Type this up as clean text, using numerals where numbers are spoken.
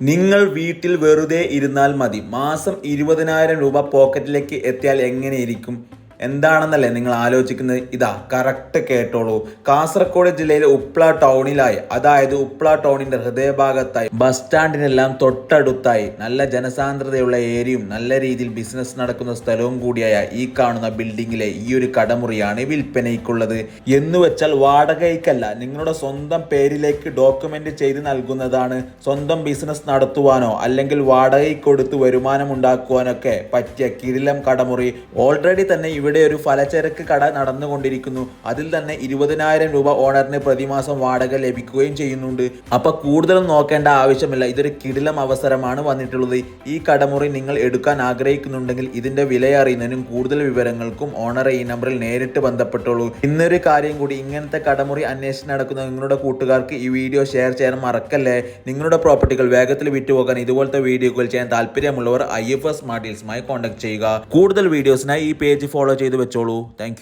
നിങ്ങൾ വീട്ടിൽ വെറുതെ ഇരുന്നാൽ മതി, മാസം 20,000 രൂപ പോക്കറ്റിലേക്ക് എത്തിയാൽ എങ്ങനെയിരിക്കും എന്താണെന്നല്ലേ നിങ്ങൾ ആലോചിക്കുന്നത്? ഇതാ കറക്റ്റ് കേട്ടോളൂ. കാസർഗോഡ് ജില്ലയിലെ ഉപ്ല ടൗണിലായി, അതായത് ഉപ്ല ടൗണിന്റെ ഹൃദയഭാഗത്തായി, ബസ് സ്റ്റാൻഡിനെല്ലാം തൊട്ടടുത്തായി നല്ല ജനസാന്ദ്രതയുള്ള ഏരിയയും നല്ല രീതിയിൽ ബിസിനസ് നടക്കുന്ന സ്ഥലവും കൂടിയായ ഈ കാണുന്ന ബിൽഡിങ്ങിലെ ഈ ഒരു കടമുറിയാണ് വിൽപ്പനയ്ക്കുള്ളത്. എന്ന് വെച്ചാൽ വാടകയ്ക്കല്ല, നിങ്ങളുടെ സ്വന്തം പേരിലേക്ക് ഡോക്യുമെന്റ് ചെയ്ത് നൽകുന്നതാണ്. സ്വന്തം ബിസിനസ് നടത്തുവാനോ അല്ലെങ്കിൽ വാടകയ്ക്ക് കൊടുത്ത് വരുമാനം ഉണ്ടാക്കുവാനൊക്കെ പറ്റിയ കിടിലം കടമുറി. ഓൾറെഡി തന്നെ ഇവിടെ ഒരു പലചരക്ക് കട നടന്നുകൊണ്ടിരിക്കുന്നു. അതിൽ തന്നെ 20,000 രൂപ ഓണറിന് പ്രതിമാസം വാടക ലഭിക്കുകയും ചെയ്യുന്നുണ്ട്. അപ്പൊ കൂടുതലും നോക്കേണ്ട ആവശ്യമില്ല, ഇതൊരു കിടിലം അവസരമാണ് വന്നിട്ടുള്ളത്. ഈ കടമുറി നിങ്ങൾ എടുക്കാൻ ആഗ്രഹിക്കുന്നുണ്ടെങ്കിൽ ഇതിന്റെ വില അറിയുന്നതിനും കൂടുതൽ വിവരങ്ങൾക്കും ഓണറെ ഈ നമ്പറിൽ നേരിട്ട് ബന്ധപ്പെട്ടോളൂ. ഇന്നൊരു കാര്യം കൂടി, ഇങ്ങനത്തെ കടമുറി അന്വേഷിച്ച് നടക്കുന്ന നിങ്ങളുടെ കൂട്ടുകാർക്ക് ഈ വീഡിയോ ഷെയർ ചെയ്യാൻ മറക്കല്ലേ. നിങ്ങളുടെ പ്രോപ്പർട്ടികൾ വേഗത്തിൽ വിറ്റുപോകാൻ ഇതുപോലത്തെ വീഡിയോകൾ ചെയ്യാൻ താല്പര്യമുള്ളവർ IFS സ്മാർട്ട് ഡീൽസുമായി കോൺടാക്ട് ചെയ്യുക. കൂടുതൽ വീഡിയോസിനായി ഈ പേജ് ഫോളോ ചെയ്ത് വെച്ചോളൂ. താങ്ക്